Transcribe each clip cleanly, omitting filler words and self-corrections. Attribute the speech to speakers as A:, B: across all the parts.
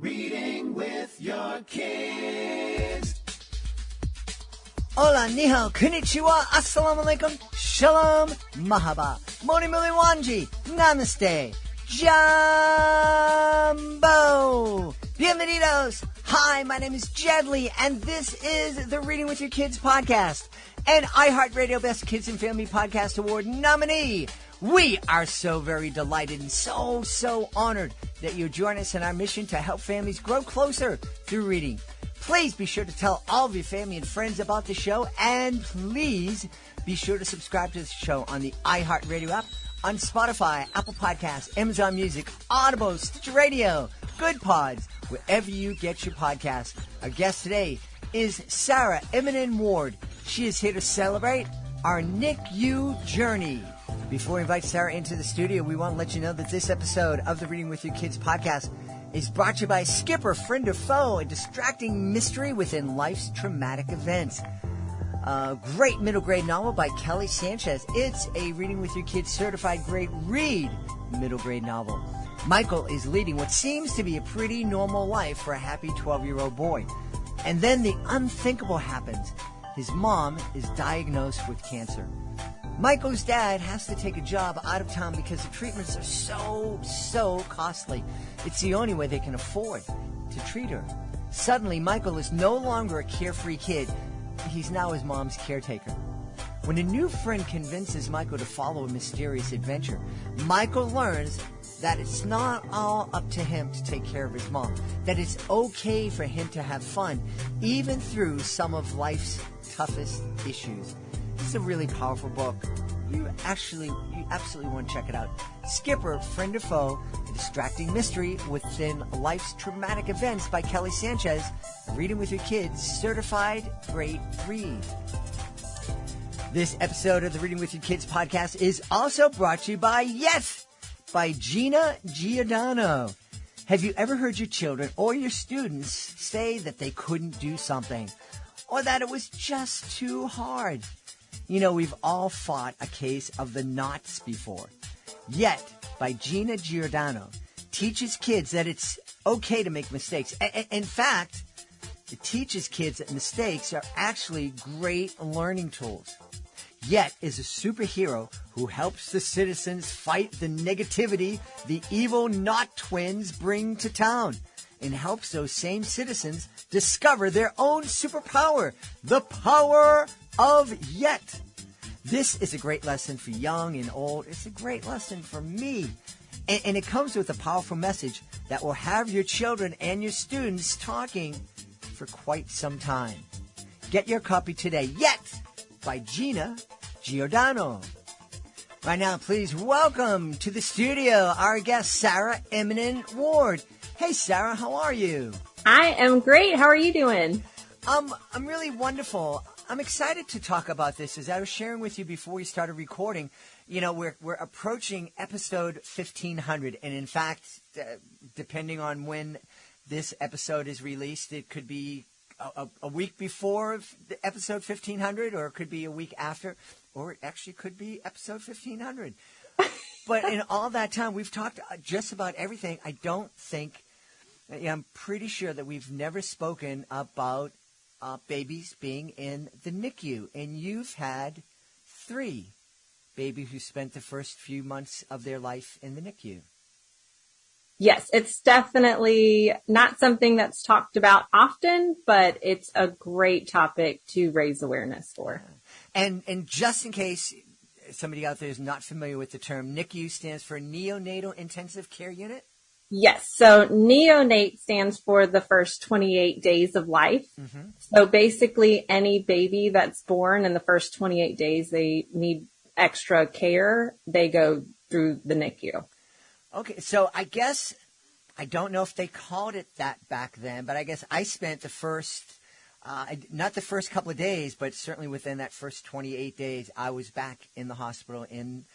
A: Reading with your kids.
B: Hola, niho, konnichiwa, assalamu alaikum, shalom, mahaba, moni mili wanji, namaste, jumbo, bienvenidos. Hi, my name is Jedley, and this is the Reading with Your Kids podcast, an iHeartRadio Best Kids and Family Podcast Award nominee. We are so very delighted and so honored that you join us in our mission to help families grow closer through reading. Please be sure to tell all of your family and friends about the show, and please be sure to subscribe to the show on the iHeartRadio app, on Spotify, Apple Podcasts, Amazon Music, Audible, Stitcher Radio, Good Pods, wherever you get your podcasts. Our guest today is Sarah Immonem Ward. She is here to celebrate our NICU Journey. Before we invite Sarah into the studio, we want to let you know that this episode of the Reading with Your Kids podcast is brought to you by Skipper, Friend or Foe, a distracting mystery within life's traumatic events. A great middle grade novel by Kelly Sanchez. It's a Reading with Your Kids certified great read middle grade novel. Michael is leading what seems to be a pretty normal life for a happy 12-year-old boy. And then the unthinkable happens. His mom is diagnosed with cancer. Michael's dad has to take a job out of town because the treatments are so costly. It's the only way they can afford to treat her. Suddenly, Michael is no longer a carefree kid. He's now his mom's caretaker. When a new friend convinces Michael to follow a mysterious adventure, Michael learns that it's not all up to him to take care of his mom, that it's okay for him to have fun, even through some of life's toughest issues. It's a really powerful book. You absolutely want to check it out. Skipper, Friend or Foe, a distracting mystery within life's traumatic events by Kelly Sanchez. Reading with Your Kids, certified great read. This episode of the Reading with Your Kids podcast is also brought to you by by Gina Giordano. Have you ever heard your children or your students say that they couldn't do something, or that it was just too hard? You know, we've all fought a case of the knots before. Yet, by Gina Giordano, teaches kids that it's okay to make mistakes. In fact, it teaches kids that mistakes are actually great learning tools. Yet is a superhero who helps the citizens fight the negativity the evil knot twins bring to town, and helps those same citizens discover their own superpower, the power of yet. This is a great lesson for young and old. It's a great lesson for me. And it comes with a powerful message that will have your children and your students talking for quite some time. Get your copy today, Yet, by Gina Giordano. Right now, please welcome to the studio our guest, Sarah Immonem Ward. Hey, Sarah, how are you?
C: I am great. How are you doing?
B: I'm really wonderful. I'm excited to talk about this. As I was sharing with you before we started recording, you know, we're approaching episode 1500. And in fact, depending on when this episode is released, it could be a week before the episode 1500, or it could be a week after, or it actually could be episode 1500. But in all that time, we've talked just about everything. I'm pretty sure that we've never spoken about babies being in the NICU. And you've had 3 babies who spent the first few months of their life in the NICU.
C: Yes, it's definitely not something that's talked about often, but it's a great topic to raise awareness for.
B: And just in case somebody out there is not familiar with the term, NICU stands for Neonatal Intensive Care Unit?
C: Yes, so neonate stands for the first 28 days of life. Mm-hmm. So basically any baby that's born in the first 28 days, they need extra care. They go through the NICU.
B: Okay, so I guess, I don't know if they called it that back then, but I guess I spent the first, not the first couple of days, but certainly within that first 28 days, I was back in the hospital in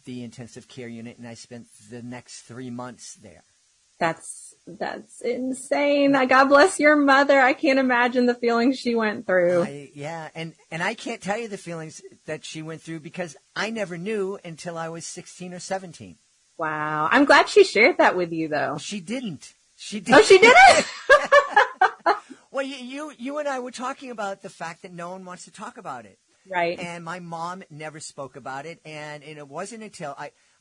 B: the intensive care unit, and I spent the next 3 months there.
C: That's insane. God bless your mother. I can't imagine the feelings she went through.
B: And I can't tell you the feelings that she went through because I never knew until I was 16 or 17.
C: Wow. I'm glad she shared that with you, though.
B: She didn't. She did.
C: Oh, she did it?
B: Well, you and I were talking about the fact that no one wants to talk about it.
C: Right.
B: And my mom never spoke about it. And it wasn't until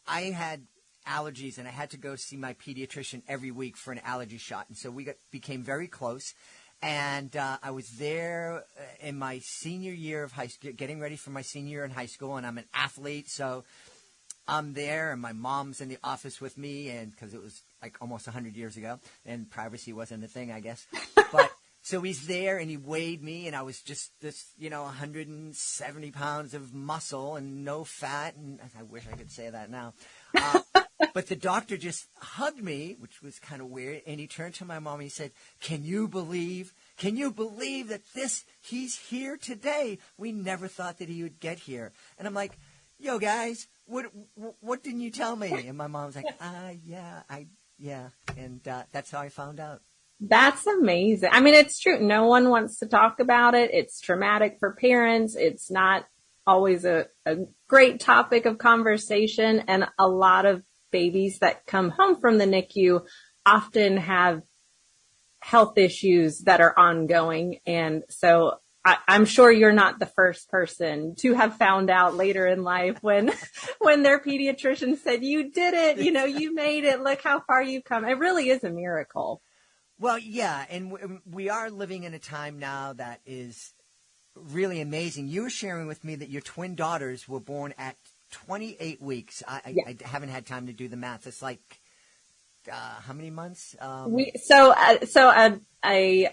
B: I had allergies and I had to go see my pediatrician every week for an allergy shot. And so we became very close. And I was there in my senior year of high school, getting ready for my senior year in high school. And I'm an athlete, so I'm there. And my mom's in the office with me, and because it was like almost 100 years ago, and privacy wasn't a thing, I guess. But so he's there, and he weighed me, and I was just this, 170 pounds of muscle and no fat, and I wish I could say that now. But the doctor just hugged me, which was kind of weird, and he turned to my mom and he said, Can you believe that he's here today? We never thought that he would get here. And I'm like, yo, guys, what didn't you tell me? And my mom's like, yeah. And that's how I found out.
C: That's amazing. I mean, it's true. No one wants to talk about it. It's traumatic for parents. It's not always a great topic of conversation. And a lot of babies that come home from the NICU often have health issues that are ongoing. And so I'm sure you're not the first person to have found out later in life when their pediatrician said, you did it, you made it, look how far you've come. It really is a miracle.
B: Well, yeah, and we are living in a time now that is really amazing. You were sharing with me that your twin daughters were born at 28 weeks. I haven't had time to do the math. It's like, how many months?
C: So a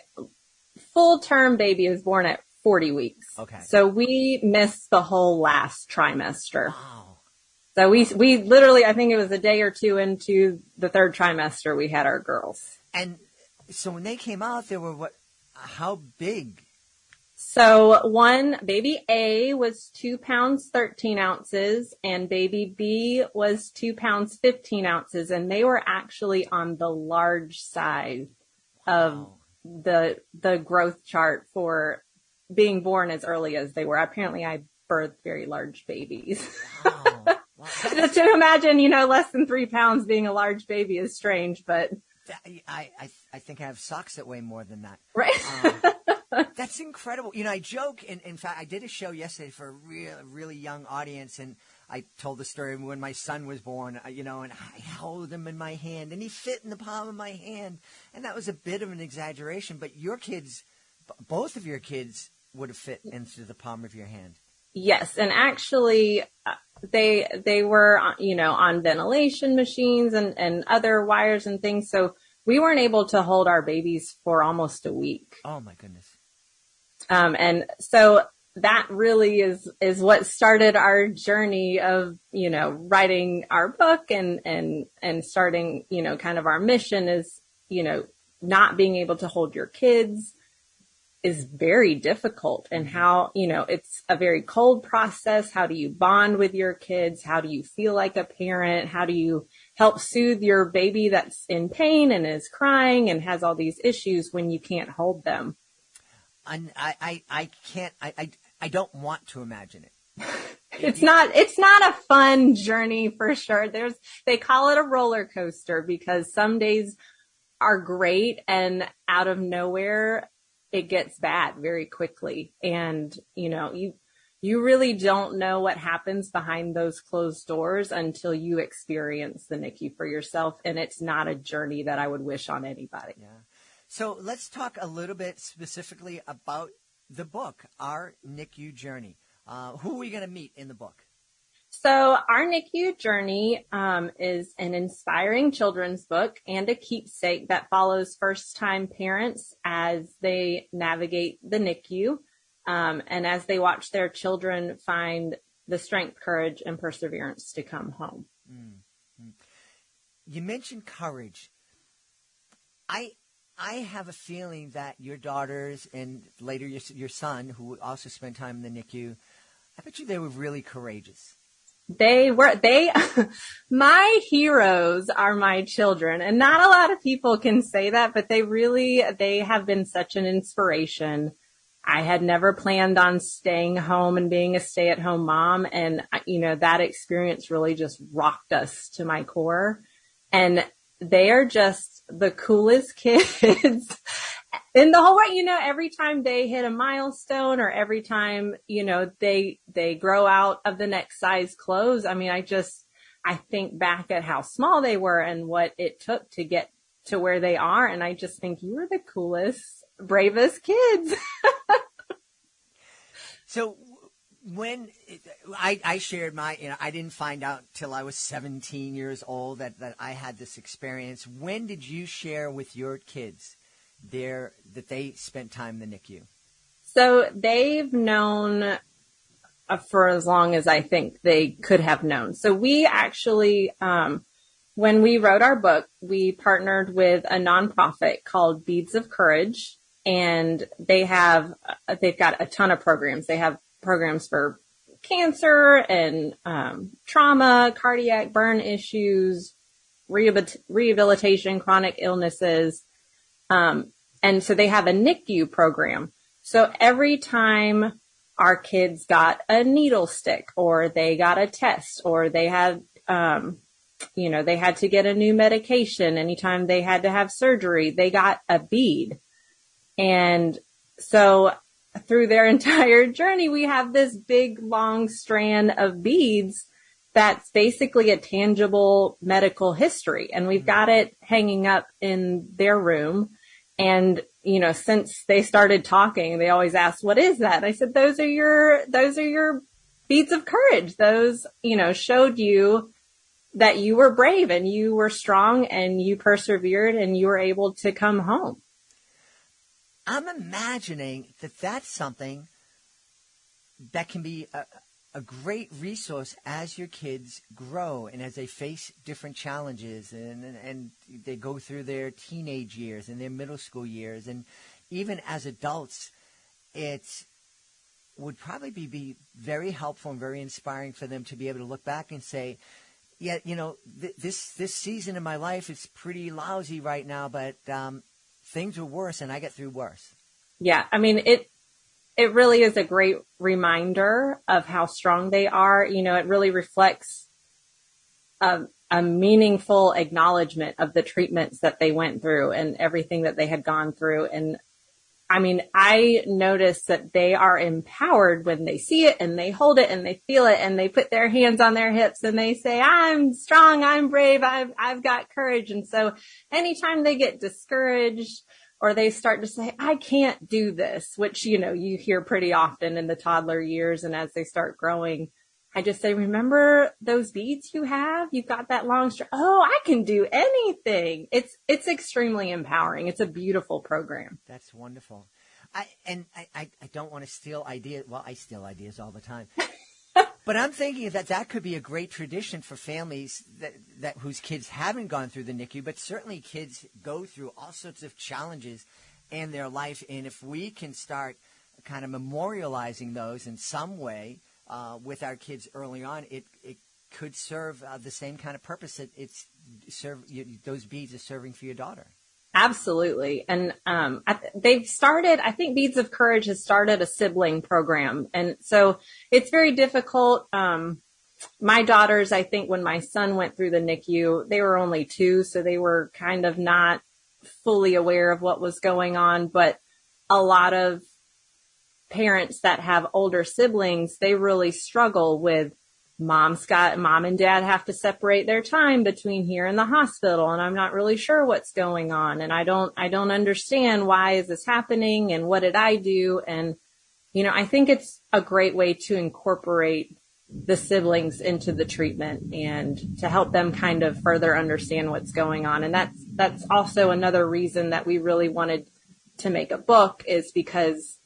C: full-term baby is born at 40 weeks.
B: Okay.
C: So we missed the whole last trimester.
B: Wow.
C: So we literally, I think it was a day or two into the third trimester, we had our girls.
B: And so when they came out, they were how big?
C: So baby A was 2 pounds, 13 ounces, and baby B was 2 pounds, 15 ounces. And they were actually on the large side of the growth chart for being born as early as they were. Apparently I birthed very large babies.
B: Wow.
C: Just to imagine, less than 3 pounds being a large baby is strange, but
B: I think I have socks that weigh more than that.
C: Right.
B: That's incredible. I joke, and in fact, I did a show yesterday for a really young audience, and I told the story when my son was born, and I held him in my hand, and he fit in the palm of my hand, and that was a bit of an exaggeration, but your kids, both of your kids, would have fit into the palm of your hand.
C: Yes, and actually, they were, on ventilation machines and other wires and things, so we weren't able to hold our babies for almost a week.
B: Oh, my goodness.
C: And so that really is what started our journey of, writing our book and starting, kind of our mission is, not being able to hold your kids is very difficult, and how, it's a very cold process. How do you bond with your kids? How do you feel like a parent? How do you help soothe your baby that's in pain and is crying and has all these issues when you can't hold them?
B: I can't, I don't want to imagine it.
C: It's not a fun journey for sure. They call it a roller coaster because some days are great and out of nowhere it gets bad very quickly. And, you really don't know what happens behind those closed doors until you experience the NICU for yourself. And it's not a journey that I would wish on anybody.
B: Yeah. So let's talk a little bit specifically about the book, Our NICU Journey. Who are we going to meet in the book?
C: So Our NICU Journey is an inspiring children's book and a keepsake that follows first-time parents as they navigate the NICU and as they watch their children find the strength, courage, and perseverance to come home.
B: Mm-hmm. You mentioned courage. I have a feeling that your daughters and later your son, who also spent time in the NICU, I bet you they were really courageous. My heroes are my children, and not a lot of people can say that, but they have been such an inspiration. I had never planned on staying home and being a stay-at-home mom, and that experience really just rocked us to my core. And they are just
C: the coolest kids in the whole world. Every time they hit a milestone or every time, they grow out of the next size clothes. I mean, I think back at how small they were and what it took to get to where they are. And I just think you were the coolest, bravest kids.
B: So when I shared I didn't find out till I was 17 years old that I had this experience. When did you share with your kids that they spent time in the NICU?
C: So they've known for as long as I think they could have known. So we actually, when we wrote our book, we partnered with a nonprofit called Beads of Courage, and they've got a ton of programs. They have programs for cancer and trauma, cardiac burn issues, rehabilitation, chronic illnesses. And so they have a NICU program. So every time our kids got a needle stick or they got a test or they had, they had to get a new medication, anytime they had to have surgery, they got a bead. And so through their entire journey, we have this big, long strand of beads that's basically a tangible medical history. And we've got it hanging up in their room. And, since they started talking, they always asked, what is that? I said, those are your beads of courage. Those, showed you that you were brave and you were strong and you persevered and you were able to come home.
B: I'm imagining that that's something that can be a great resource as your kids grow and as they face different challenges and they go through their teenage years and their middle school years. And even as adults, it would probably be very helpful and very inspiring for them to be able to look back and say, yeah, this season in my life is pretty lousy right now, but things were worse and I get through worse.
C: Yeah. I mean, it really is a great reminder of how strong they are. It really reflects a meaningful acknowledgement of the treatments that they went through and everything that they had gone through. And I mean, I notice that they are empowered when they see it and they hold it and they feel it and they put their hands on their hips and they say, I'm strong, I'm brave, I've got courage. And so anytime they get discouraged or they start to say, I can't do this, which, you hear pretty often in the toddler years. And as they start growing, I just say, remember those beads you have? You've got that long string. Oh, I can do anything. It's extremely empowering. It's a beautiful program.
B: That's wonderful. I don't want to steal ideas. Well, I steal ideas all the time. But I'm thinking that could be a great tradition for families that whose kids haven't gone through the NICU, but certainly kids go through all sorts of challenges in their life. And if we can start kind of memorializing those in some way with our kids early on, it could serve the same kind of purpose that those beads are serving for your daughter.
C: Absolutely. And they've started, I think Beads of Courage has started a sibling program. And so it's very difficult. My daughters, I think when my son went through the NICU, they were only 2, so they were kind of not fully aware of what was going on. But a lot of parents that have older siblings, they really struggle with mom and dad have to separate their time between here and the hospital. And I'm not really sure what's going on. And I don't understand why is this happening and what did I do? And, I think it's a great way to incorporate the siblings into the treatment and to help them kind of further understand what's going on. And that's also another reason that we really wanted to make a book is because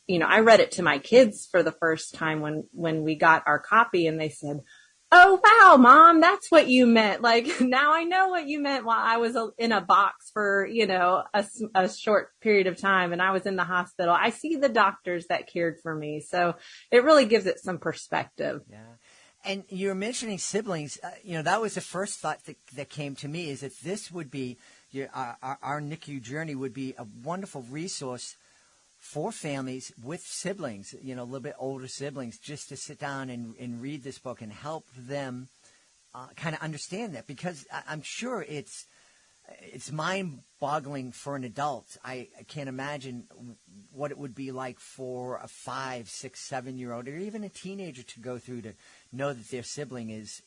C: I read it to my kids for the first time when we got our copy and they said, oh, wow, Mom, that's what you meant. Like, now I know what you meant while I was in a box for, a short period of time and I was in the hospital. I see the doctors that cared for me. So it really gives it some perspective.
B: Yeah. And you were mentioning siblings. That was the first thought that came to me is that this would be our NICU Journey would be a wonderful resource for families with siblings, a little bit older siblings, just to sit down and read this book and help them kind of understand that. Because I'm sure it's it's mind-boggling for an adult. I can't imagine what it would be like for a 5, 6, 7-year-old or even a teenager to go through to know that their sibling is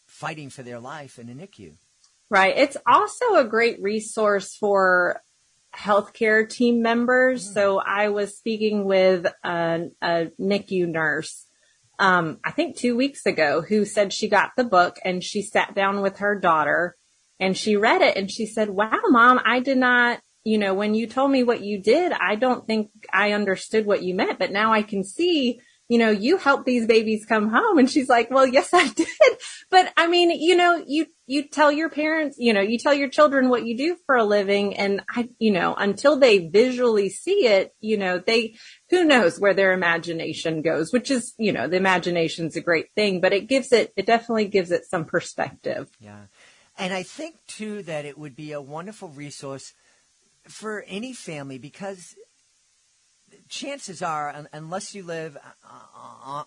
B: fighting for their life in a NICU.
C: Right. It's also a great resource for healthcare team members. So I was speaking with a NICU nurse, I think 2 weeks ago, who said she got the book and she sat down with her daughter and she read it and she said, wow, Mom, I did not, when you told me what you did, I don't think I understood what you meant, but now I can see, you help these babies come home. And she's like, well, yes, I did. But I mean, you tell your parents, you tell your children what you do for a living. And until they visually see it, who knows where their imagination goes, which is, the imagination's a great thing, but it definitely gives it some perspective.
B: Yeah. And I think too, that it would be a wonderful resource for any family, because chances are, unless you live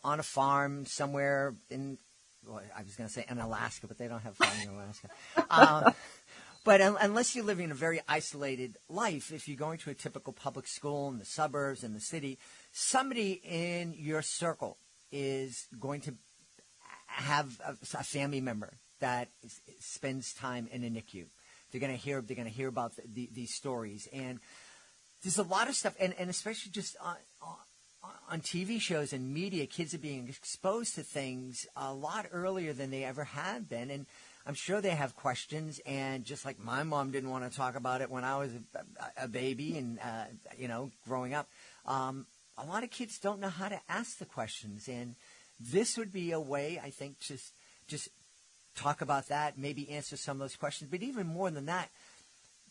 B: on a farm somewhere I was going to say in Alaska, but they don't have farms in Alaska. But unless you're living a very isolated life, if you're going to a typical public school in the suburbs, in the city, somebody in your circle is going to have a family member that spends time in a NICU. They're going to hear about these stories, and there's a lot of stuff, and especially just on TV shows and media, kids are being exposed to things a lot earlier than they ever had been. And I'm sure they have questions. And just like my mom didn't want to talk about it when I was a baby and, growing up, a lot of kids don't know how to ask the questions. And this would be a way, I think, just talk about that, maybe answer some of those questions. But even more than that,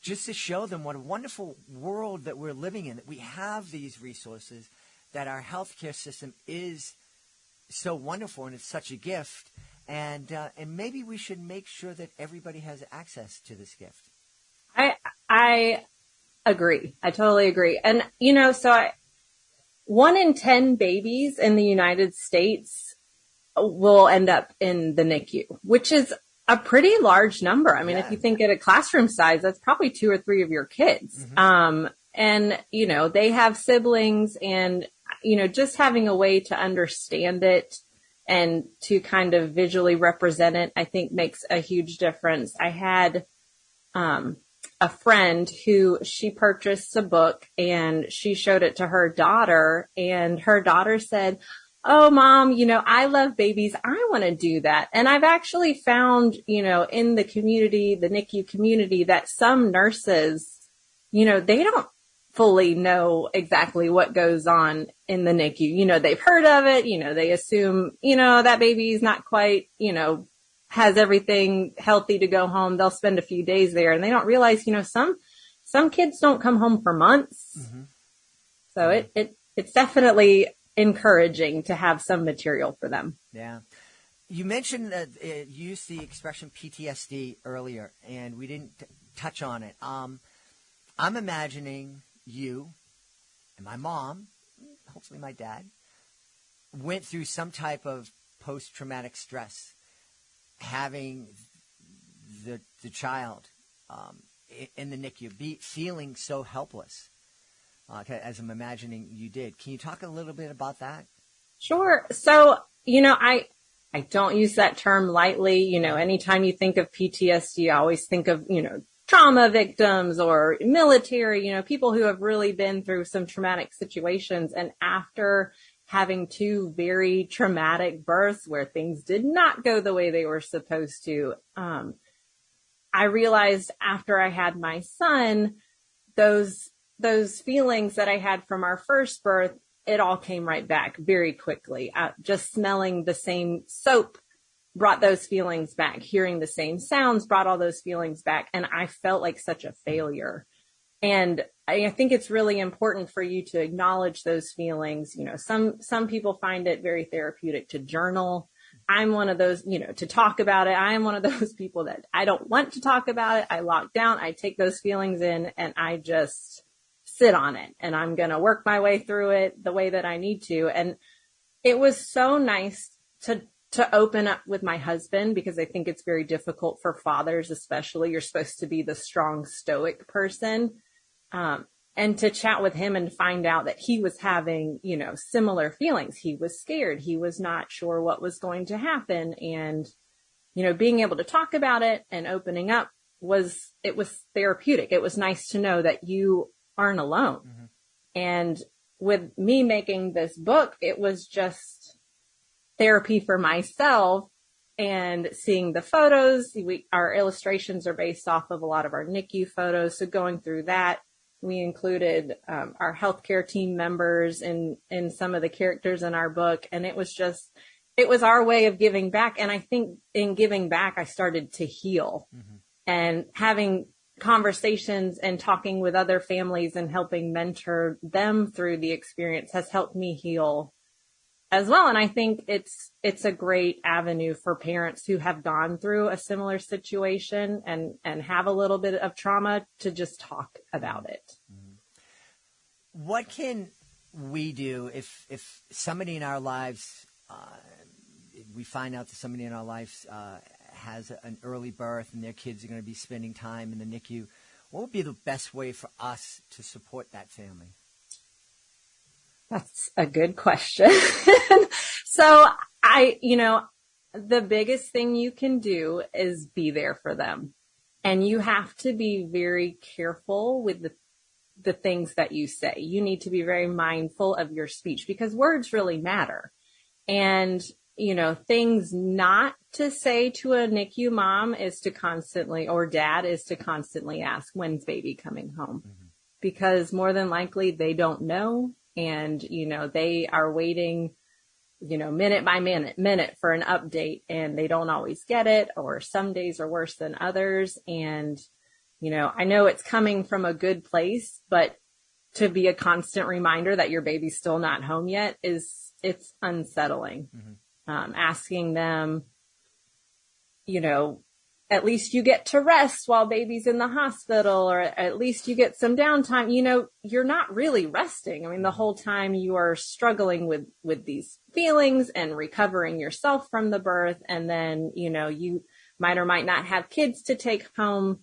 B: just to show them what a wonderful world that we're living in, that we have these resources, that our healthcare system is so wonderful and it's such a gift. And maybe we should make sure that everybody has access to this gift.
C: I agree. I totally agree. And, 1 in 10 babies in the United States will end up in the NICU, which is a pretty large number. I mean, if you think at a classroom size, that's probably 2 or 3 of your kids. And, they have siblings, and, just having a way to understand it and to kind of visually represent it, I think makes a huge difference. I had a friend who she purchased a book and she showed it to her daughter, and her daughter said, oh, Mom, I love babies. I want to do that. And I've actually found, in the community, the NICU community, that some nurses, they don't fully know exactly what goes on in the NICU. They've heard of it, they assume, that baby's not quite, has everything healthy to go home. They'll spend a few days there, and they don't realize, some kids don't come home for months. So it's definitely encouraging to have some material for them.
B: Yeah. You mentioned that you used the expression PTSD earlier, and we didn't touch on it. I'm imagining you and my mom, hopefully my dad, went through some type of post-traumatic stress, having the child in the NICU, feeling so helpless, as I'm imagining you did. Can you talk a little bit about that?
C: Sure. So, I don't use that term lightly. Anytime you think of PTSD, I always think of, trauma victims or military, people who have really been through some traumatic situations. And after having 2 very traumatic births where things did not go the way they were supposed to, I realized after I had my son, those feelings that I had from our first birth, it all came right back very quickly. Just smelling the same soap brought those feelings back. Hearing the same sounds brought all those feelings back. And I felt like such a failure. And I think it's really important for you to acknowledge those feelings. Some people find it very therapeutic to journal. I'm one of those, to talk about it. I am one of those people that I don't want to talk about it. I lock down, I take those feelings in, and I just sit on it, and I'm going to work my way through it the way that I need to. And it was so nice to to open up with my husband, because I think it's very difficult for fathers, especially. You're supposed to be the strong, stoic person. And to chat with him and find out that he was having, similar feelings. He was scared. He was not sure what was going to happen. And, being able to talk about it and opening up was therapeutic. It was nice to know that you aren't alone. Mm-hmm. And with me making this book, it was just therapy for myself, and seeing the photos. Our illustrations are based off of a lot of our NICU photos. So going through that, we included our healthcare team members in some of the characters in our book. And it was our way of giving back. And I think in giving back, I started to heal. Mm-hmm. And having conversations and talking with other families and helping mentor them through the experience has helped me heal as well. And I think it's a great avenue for parents who have gone through a similar situation and have a little bit of trauma to just talk about it.
B: What can we do if somebody in our lives, we find out that somebody in our lives has an early birth and their kids are going to be spending time in the NICU? What would be the best way for us to support that family?
C: That's a good question. So the biggest thing you can do is be there for them. And you have to be very careful with the things that you say. You need to be very mindful of your speech, because words really matter. And, things not to say to a NICU mom is to constantly, or dad is to constantly ask, when's baby coming home? Mm-hmm. Because more than likely they don't know. And, they are waiting, minute by minute for an update, and they don't always get it, or some days are worse than others. And, I know it's coming from a good place, but to be a constant reminder that your baby's still not home yet it's unsettling. Mm-hmm. Asking them, at least you get to rest while baby's in the hospital, or at least you get some downtime. You're not really resting. I mean, the whole time you are struggling with these feelings and recovering yourself from the birth. And then, you might or might not have kids to take home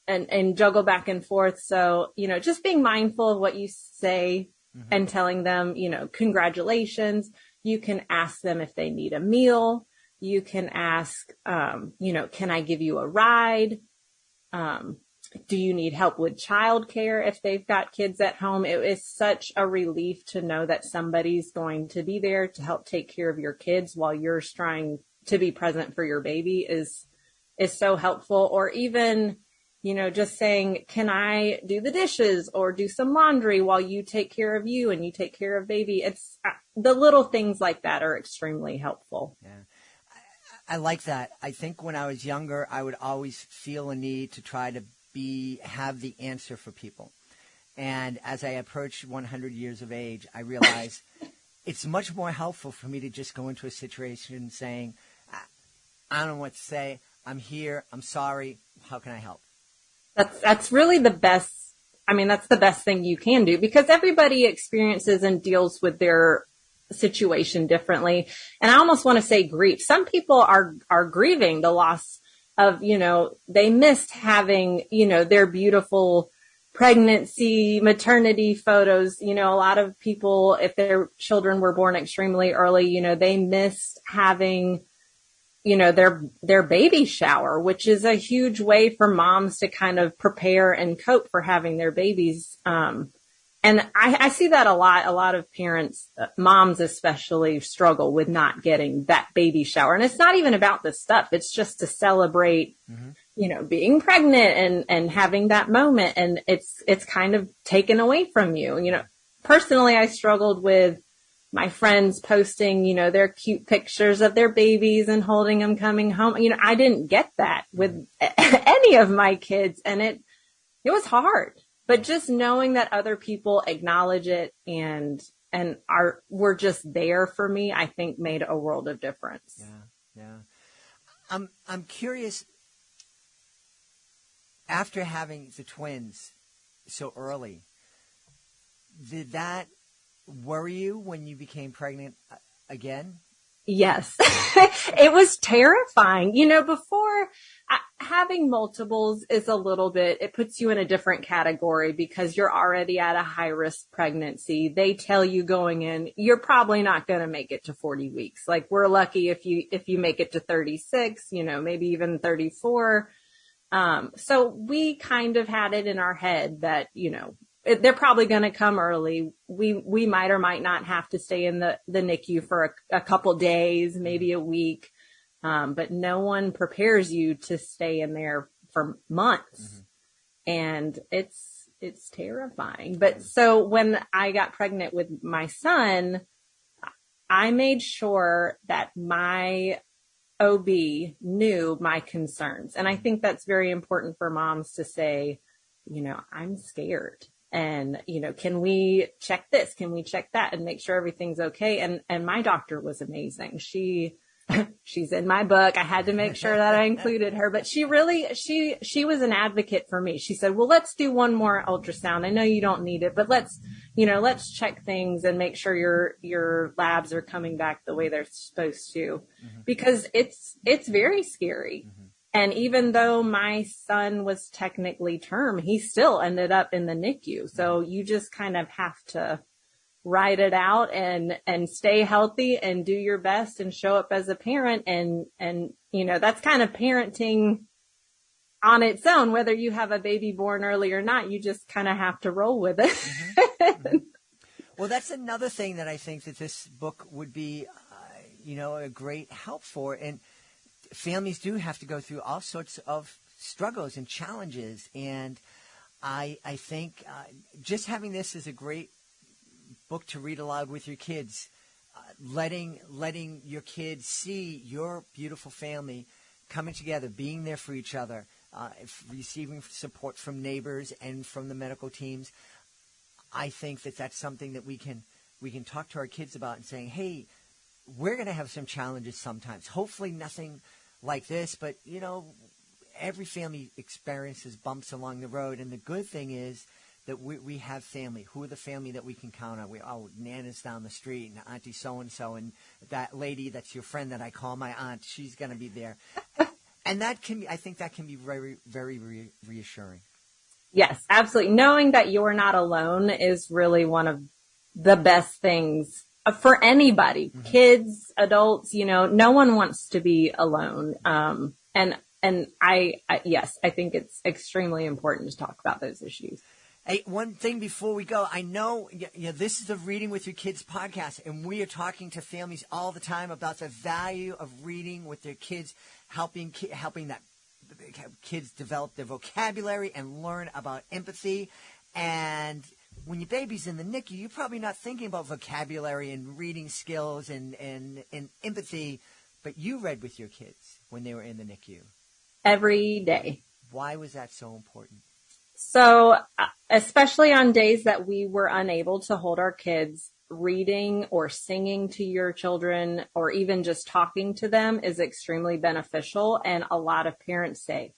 C: and juggle back and forth. So, just being mindful of what you say. Mm-hmm. And telling them, congratulations. You can ask them if they need a meal. You can ask, can I give you a ride? Do you need help with childcare if they've got kids at home? It is such a relief to know that somebody's going to be there to help take care of your kids while you're trying to be present for your baby is so helpful. Or even, just saying, can I do the dishes or do some laundry while you take care of you and you take care of baby? It's the little things like that are extremely helpful.
B: Yeah. I like that. I think when I was younger, I would always feel a need to try to have the answer for people. And as I approach 100 years of age, I realize it's much more helpful for me to just go into a situation saying, I don't know what to say. I'm here. I'm sorry. How can I help?
C: That's really the best. I mean, that's the best thing you can do, because everybody experiences and deals with their situation differently. And I almost want to say grief. Some people are grieving the loss of, they missed having, their beautiful pregnancy, maternity photos. A lot of people, if their children were born extremely early, they missed having, their baby shower, which is a huge way for moms to kind of prepare and cope for having their babies. And I see that a lot. A lot of parents, moms especially, struggle with not getting that baby shower. And it's not even about the stuff. It's just to celebrate, mm-hmm. Being pregnant and having that moment. And it's kind of taken away from you. Personally, I struggled with my friends posting, their cute pictures of their babies and holding them coming home. I didn't get that with any of my kids, and it was hard. But just knowing that other people acknowledge it and were just there for me, I think made a world of difference.
B: Yeah. I'm curious, after having the twins so early, did that worry you when you became pregnant again?
C: Yes, it was terrifying. Before having multiples is a little bit, it puts you in a different category because you're already at a high risk pregnancy. They tell you going in, you're probably not going to make it to 40 weeks. Like we're lucky if you make it to 36, maybe even 34. So we kind of had it in our head that, they're probably going to come early. We might or might not have to stay in the NICU for a couple days, maybe a week. But no one prepares you to stay in there for months. And it's terrifying. But so when I got pregnant with my son, I made sure that my OB knew my concerns. And I think that's very important for moms to say, I'm scared. And, can we check this? Can we check that and make sure everything's okay? And my doctor was amazing. She's in my book. I had to make sure that I included her, but she was an advocate for me. She said, well, let's do one more ultrasound. I know you don't need it, but let's check things and make sure your labs are coming back the way they're supposed to, because it's very scary. And even though my son was technically term, he still ended up in the NICU. So you just kind of have to ride it out and stay healthy and do your best and show up as a parent. And that's kind of parenting on its own, whether you have a baby born early or not. You just kind of have to roll with it.
B: Well, that's another thing that I think that this book would be, a great help for. And families do have to go through all sorts of struggles and challenges. And I think just having this is a great book to read aloud with your kids, letting your kids see your beautiful family coming together, being there for each other, receiving support from neighbors and from the medical teams. I think that that's something that we can talk to our kids about and saying, hey, we're going to have some challenges sometimes. Hopefully nothing like this, but, every family experiences bumps along the road. And the good thing is that we have family. Who are the family that we can count on? Nana's down the street and Auntie so-and-so and that lady that's your friend that I call my aunt, she's going to be there. And I think that can be very, very reassuring.
C: Yes, absolutely. Knowing that you're not alone is really one of the best things for anybody, kids, adults, no one wants to be alone. And I think it's extremely important to talk about those issues.
B: Hey, one thing before we go, I know this is the Reading with Your Kids podcast, and we are talking to families all the time about the value of reading with their kids, helping that kids develop their vocabulary and learn about empathy. And when your baby's in the NICU, you're probably not thinking about vocabulary and reading skills and empathy, but you read with your kids when they were in the NICU.
C: Every day.
B: Why was that so important?
C: So, especially on days that we were unable to hold our kids, reading or singing to your children or even just talking to them is extremely beneficial. And a lot of parents say,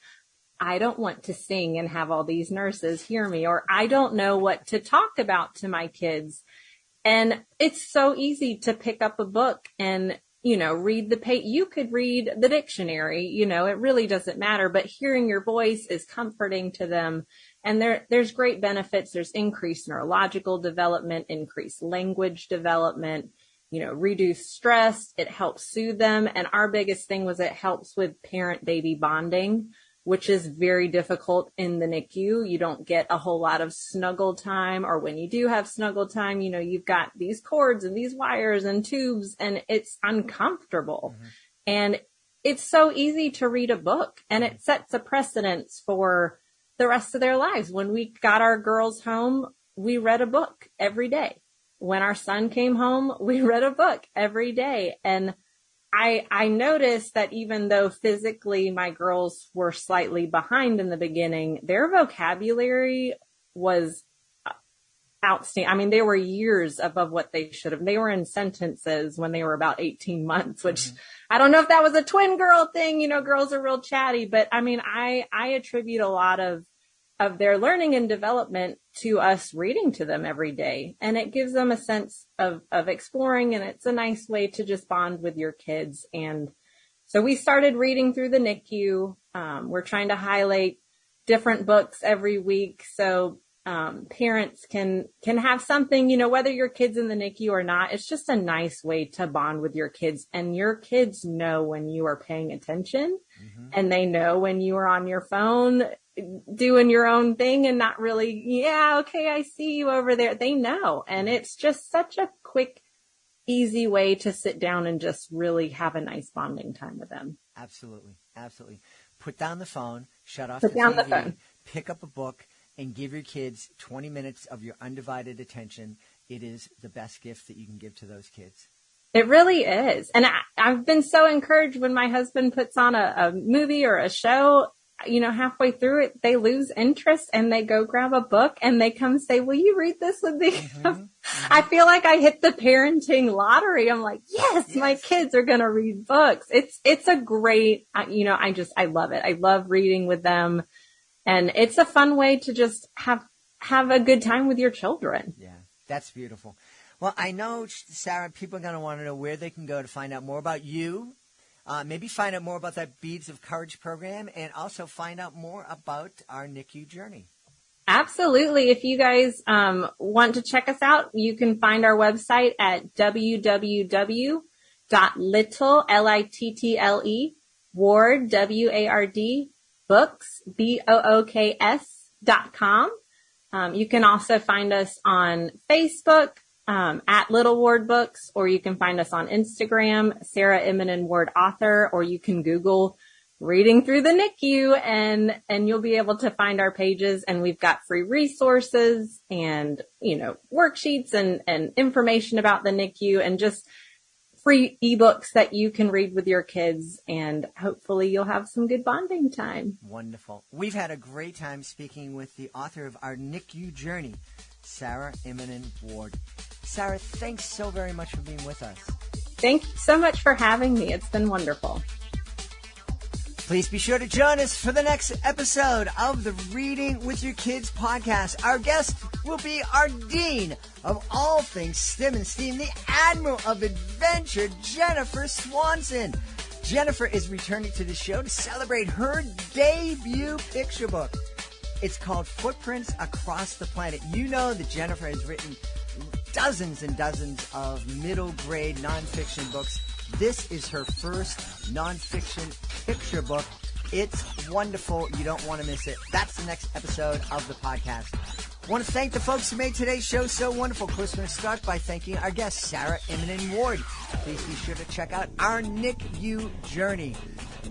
C: I don't want to sing and have all these nurses hear me, or I don't know what to talk about to my kids. And it's so easy to pick up a book and, read the page. You could read the dictionary, it really doesn't matter, but hearing your voice is comforting to them. And there's great benefits. There's increased neurological development, increased language development, reduce stress. It helps soothe them. And our biggest thing was it helps with parent-baby bonding, which is very difficult in the NICU. You don't get a whole lot of snuggle time, or when you do have snuggle time, you've got these cords and these wires and tubes, and it's uncomfortable. And it's so easy to read a book, and it sets a precedence for the rest of their lives. When we got our girls home, we read a book every day. When our son came home, we read a book every day. And I noticed that even though physically my girls were slightly behind in the beginning, their vocabulary was outstanding. I mean, they were years above what they should have. They were in sentences when they were about 18 months, which I don't know if that was a twin girl thing. Girls are real chatty, but I mean, I attribute a lot of of their learning and development to us reading to them every day. And it gives them a sense of exploring, and it's a nice way to just bond with your kids. And so we started reading through the NICU. We're trying to highlight different books every week, so parents can have something, whether your kid's in the NICU or not. It's just a nice way to bond with your kids, and your kids know when you are paying attention, and they know when you are on your phone doing your own thing and not really, yeah, okay, I see you over there. They know, and it's just such a quick, easy way to sit down and just really have a nice bonding time with them.
B: Absolutely. Absolutely. Put down the phone, shut off
C: Put
B: the
C: down
B: TV,
C: the phone.
B: pick up a book, and give your kids 20 minutes of your undivided attention. It is the best gift that you can give to those kids.
C: It really is. And I've been so encouraged when my husband puts on a movie or a show, halfway through it, they lose interest and they go grab a book and they come say, will you read this with me? I feel like I hit the parenting lottery. I'm like, yes, my kids are going to read books. It's a great, I love it. I love reading with them. And it's a fun way to just have a good time with your children.
B: Yeah, that's beautiful. Well, I know, Sarah, people are going to want to know where they can go to find out more about you, maybe find out more about that Beads of Courage program, and also find out more about our NICU journey.
C: Absolutely. If you guys want to check us out, you can find our website at www.little, Little, Ward, WARD, books, BOOKS.com. You can also find us on Facebook at Little Ward Books, or you can find us on Instagram, Sarah Immonem Ward Author, or you can Google Reading Through the NICU, and you'll be able to find our pages. And we've got free resources and, worksheets and information about the NICU, and just free ebooks that you can read with your kids, and hopefully you'll have some good bonding time.
B: Wonderful. We've had a great time speaking with the author of Our NICU Journey, Sarah Immonem Ward. Sarah, thanks so very much for being with us.
C: Thank you so much for having me. It's been wonderful.
B: Please be sure to join us for the next episode of the Reading with Your Kids podcast. Our guest will be our Dean of all things STEM and STEAM, the Admiral of Adventure, Jennifer Swanson. Jennifer is returning to the show to celebrate her debut picture book. It's called Footprints Across the Planet. You know that Jennifer has written dozens and dozens of middle grade nonfiction books. This is her first nonfiction picture book. It's wonderful. You don't want to miss it. That's the next episode of the podcast. I want to thank the folks who made today's show so wonderful. Of course, we're going to start by thanking our guest, Sarah Immonem Ward. Please be sure to check out Our NICU Journey.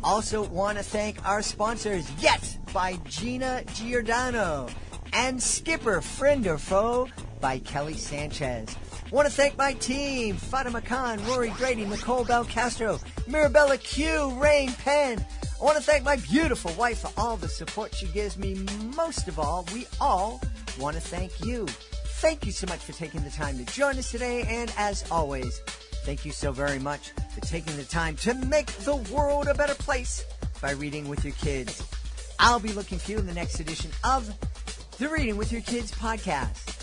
B: Also want to thank our sponsors, Yet by Gina Giordano, and Skipper, Friend or Foe by Kelly Sanchez. Want to thank my team, Fatima Khan, Rory Grady, Nicole Bell Castro, Mirabella Q, Rain Penn. I want to thank my beautiful wife for all the support she gives me. Most of all, we all want to thank you. Thank you so much for taking the time to join us today. And as always, thank you so very much for taking the time to make the world a better place by reading with your kids. I'll be looking for you in the next edition of the Reading with Your Kids podcast.